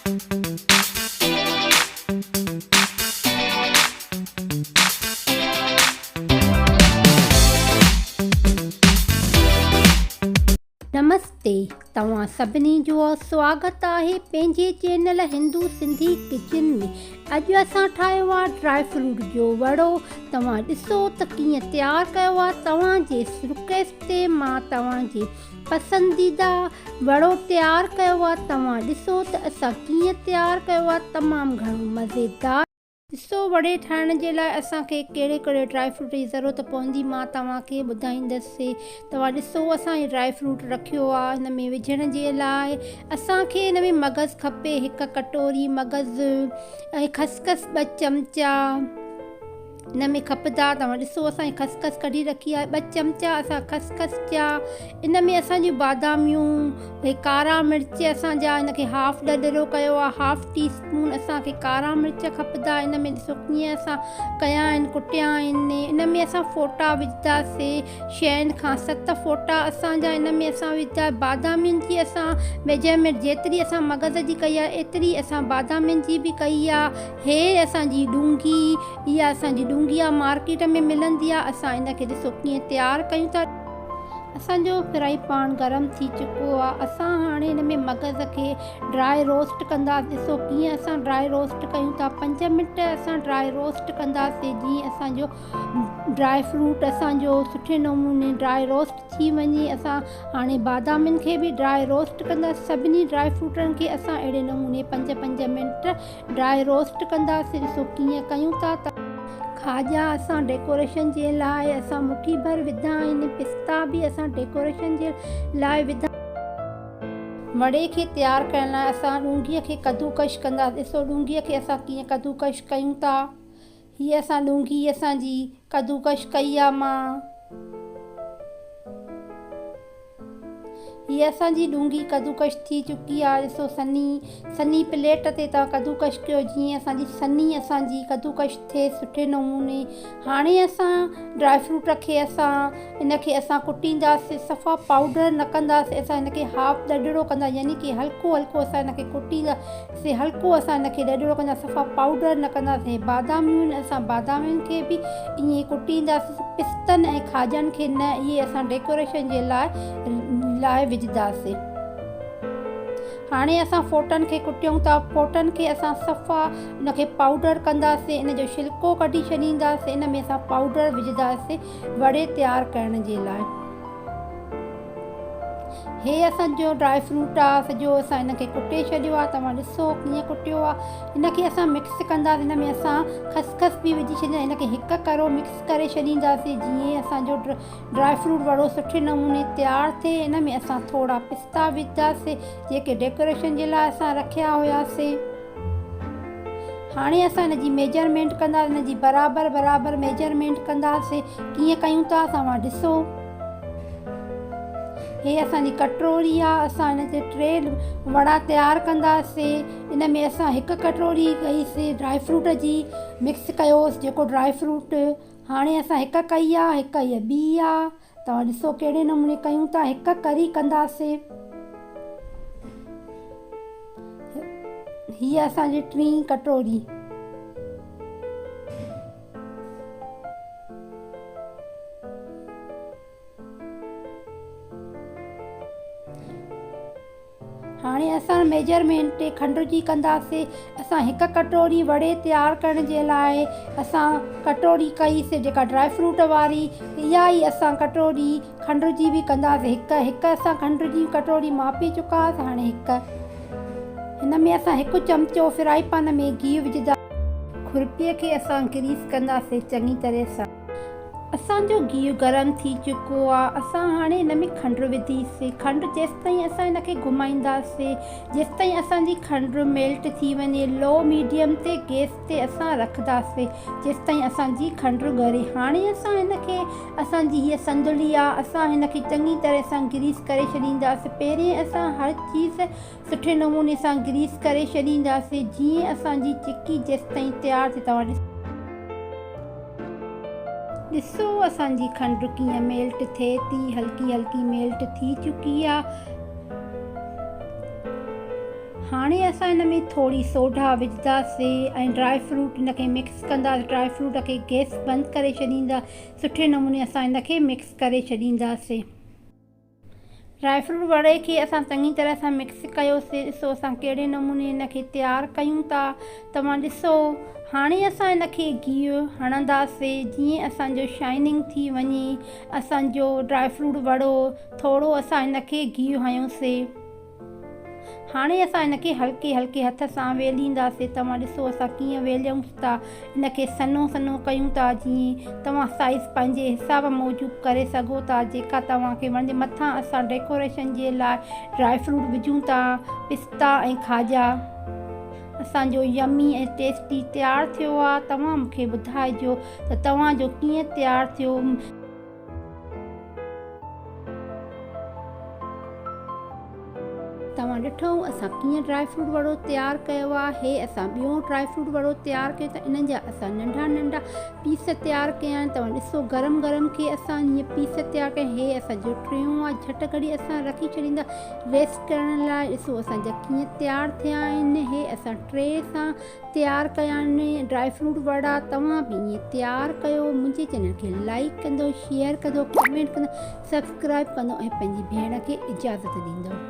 नमस्ते, तव्हां सभिनी जो स्वागत आहे पंहिंजे चैनल हिंदू सिंधी किचन में। अॼु असां ठाहियो आहे ड्राई फ्रूट जो वड़ो। तव्हां ॾिसो त कीअं तयारु कयो आहे। तव्हांजे रिक्वेस्ट ते मां तव्हांजे पसंदीदा वड़ो तयारु कयो आहे। तव्हां ॾिसो त असां कीअं तयारु कयो आहे, तमामु घणो मज़ेदार। ॾिसो, वड़े ठाहिण जे लाइ असांखे कहिड़े कहिड़े ड्राई फ्रूट जी ज़रूरत पवंदी, मां तव्हांखे ॿुधाईंदसि। तव्हां ॾिसो, असां हीअ ड्राई फ्रूट रखियो आहे। हिन में विझण जे लाइ असांखे हिन में मगज़ खपे, 1 कटोरी मगज़ ऐं ख़सख़स 2 चमचा हिन में खपंदा। तव्हां ॾिसो, असां ख़सख़स कढी रखी आहे 2 चमचा असां ख़सख़स जा। इन में असांजी बादामियूं, भई कारा मिर्च असांजा, हिनखे हाफ ॾढरो कयो आहे, हाफ टी स्पून असांखे कारा मिर्च खपंदा। इन में ॾिसो कीअं असां कया आहिनि, कुटिया आहिनि। इन में असां फ़ोटा विझंदासीं, 6 खां 7 फ़ोटा असांजा इन में असां विझंदा। बादामियुनि जी असां मेजरमेंट जेतिरी असां मगज़ जी कई आहे एतिरी असां बादामियुनि जी बि कई आहे। हे असांजी ॾूंघी, इहा असांजी ॾूंघी आहे, मार्केट में मिलंदी आहे। असां इनखे ॾिसो कीअं तयारु कयूं था। असांजो फ्राई पैन गरम थी चुको आहे। असां हाणे हिन में मगज़ खे ड्राई रोस्ट कंदासीं। ॾिसो कीअं असां ड्राई रोस्ट कयूं था। 5 मिंट असां ड्राई रोस्ट कंदासीं, जीअं असांजो ड्राई फ्रूट असांजो सुठे नमूने ड्राई रोस्ट थी वञे। असां हाणे बादामियुनि खे बि ड्राई रोस्ट कंदासीं। सभिनी ड्राई फ्रूटनि खे असां अहिड़े नमूने 5-5 मिंट ड्राई रोस्ट कंदासीं। ॾिसो कीअं कयूं था। खाजा असां डेकोरेशन जे लाइ असां मुठी भर विधा आहिनि। पिस्ता बि असां डेकोरेशन जे लाइ विधा। वड़े खे तयारु करण लाइ असां ॾूंघीअ खे कद्दूकश कंदासीं। ॾिसो ॾूंघीअ खे असां कीअं कद्दूकश कयूं था। हीअ असां ॾूंघी असांजी कद्दूकश कई आहे मां। हीअ असांजी ॾूंघी कद्दूकश थी चुकी आहे। ॾिसो सनी प्लेट ते तव्हां कद्दूकश कयो, जीअं असांजी कद्दूकश थिए सुठे नमूने। हाणे असां ड्राई फ्रूट खे इनखे असां कुटींदासीं, सफ़ा पाउडर न कंदासीं। असां इनखे हाफ ॾढरो कंदा, यानी कि हल्को असां इनखे कुटींदासीं, हल्को असां इनखे ॾढरो कंदा, सफ़ा पाउडर न कंदासीं। बादामियूं असां बादामियुनि खे बि ईअं कुटींदासीं, पिस्तनि ऐं खाजनि खे न। इहे असां डेकोरेशन जे लाइ विझंदासीं। हाणे असां फ़ोटनि खे कुटियूं था। फ़ोटनि खे असां सफ़ा उनखे पाउडर कंदासीं, इन जो छिलको कढी छॾींदासीं। इन में असां पाउडर विझंदासीं वड़े तयारु करण जे लाइ। हे असांजो ड्राई फ्रूट आहे सॼो, असां इनखे कुटे छॾियो आहे। तव्हां ॾिसो कीअं कुटियो आहे। इनखे असां मिक्स कंदासीं। इन में असां ख़सख़स बि विझी छॾींदा। इनखे हिक करो मिक्स करे छॾींदासीं, जीअं असांजो ड्राई फ्रूट वड़ो सुठे नमूने तयारु थिए। इन में असां थोरा पिस्ता विझंदासीं, जेके डेकोरेशन जे लाइ असां रखिया हुआसीं। हाणे असां हिनजी मेजरमेंट कंदासीं, हिनजी बराबरि मेजरमेंट कंदासीं। कीअं कयूं था तव्हां ॾिसो। हे असांजी कटोरी आहे। असां हिन ते 3 वड़ा तयारु कंदासीं। इन में असां 1 कटोरी कईसीं ड्राई फ्रूट जी, मिक्स कयोसीं जेको ड्राई फ्रूट। हाणे असां 1 कई आहे, 1 हीअ ॿी आहे। तव्हां ॾिसो कहिड़े नमूने कयूं था। 1 करी कंदासीं। हीअ असांजी 3 कटोरी। हाणे असां मेजरमेंट खंड जी कंदासीं। असां 1 कटोरी वड़े तयारु करण जे लाइ असां कटोरी कईसीं जेका ड्राई फ्रूट वारी। इहा ई असां कटोरी खंड जी बि कंदासीं। हिकु असां खंड जी कटोरी मापे चुकासीं। हाणे 1 हिन में असां 1 चमचो फ्राई पैन में घी विझंदा। खुरपीअ खे असां ग्रीस कंदासीं चङी तरह सां। असांजो घी गरम थी चुको आहे। असां हाणे हिन में खंड विधीसीं। खंड जेसिताईं असां हिनखे घुमाईंदासीं, जेसिताईं असांजी खंड मेल्ट थी वञे। लो मीडियम ते गैस ते असां रखंदासीं, जेसिताईं असांजी खंड ॻरे। हाणे असां हिनखे, असांजी हीअ संदुली आहे, असां हिनखे चङी तरह सां ग्रीस करे छॾींदासीं। पहिरें असां हर चीज़ सुठे नमूने सां ग्रीस करे छॾींदासीं, जीअं असांजी चिक्की जेसिताईं तयारु थिए। तव्हां ॾिसो असांजी खंड कीअं मेल्ट थिए थी, हल्की मेल्ट थी चुकी आहे। हाणे असां हिन में थोरी सोडा विझंदासीं ऐं ड्राई फ्रूट हिनखे मिक्स कंदासीं। ड्राई फ्रूट खे गैस बंदि करे छॾींदा, सुठे नमूने असां हिनखे मिक्स करे छॾींदासीं। ड्राई फ्रूट वड़े खे असां चङी तरह सां मिक्स कयोसीं। ॾिसो असां कहिड़े नमूने हिनखे तयारु कयूं था। तव्हां ॾिसो हाणे असां हिनखे गिहु हणंदासीं जीअं असांजो शाइनिंग थी वञे। असांजो ड्राई फ्रूट वड़ो थोरो असां हिनखे गिहु हयोसीं। हाणे असां हिनखे हल्के हल्के हथ सां वेलींदासीं। तव्हां ॾिसो असां कीअं वेलियूं था, हिनखे सन्हो सन्हो कयूं था। जीअं तव्हां साइज़ पंहिंजे हिसाब मूजिबि करे सघो था, जेका तव्हांखे वणे। मथां असां डेकोरेशन जे लाइ ड्राई फ्रूट विझूं था, पिस्ता ऐं खाजा। असांजो यमी ऐं टेस्टी तयारु थियो आहे। तव्हां मूंखे ॿुधाइजो त तव्हांजो कीअं तयारु थियो। तव्हां ॾिठो असां कीअं ड्राई फ्रूट वड़ो तयारु कयो आहे। हे असां ॿियो ड्राई फ्रूट वड़ो तयारु कयो त इन्हनि जा असां नंढा नंढा पीस तयारु कया आहिनि। तव्हां ॾिसो गरम गरम खे असां हीअं पीस तयारु कया। हे असांजो ट्रेऊं आहे, झटि घड़ी असां रखी छॾींदा रेस्ट करण लाइ। ॾिसो असांजा कीअं तयारु थिया आहिनि। हे असां ट्रे सां तयारु कया आहिनि ड्राई फ्रूट वड़ा। तव्हां बि ईअं तयारु कयो। मुंहिंजे चैनल खे लाइक कंदो, शेयर कंदो, कमेंट कंदो, सब्सक्राइब कंदो ऐं पंहिंजी भेण खे इजाज़त ॾींदो।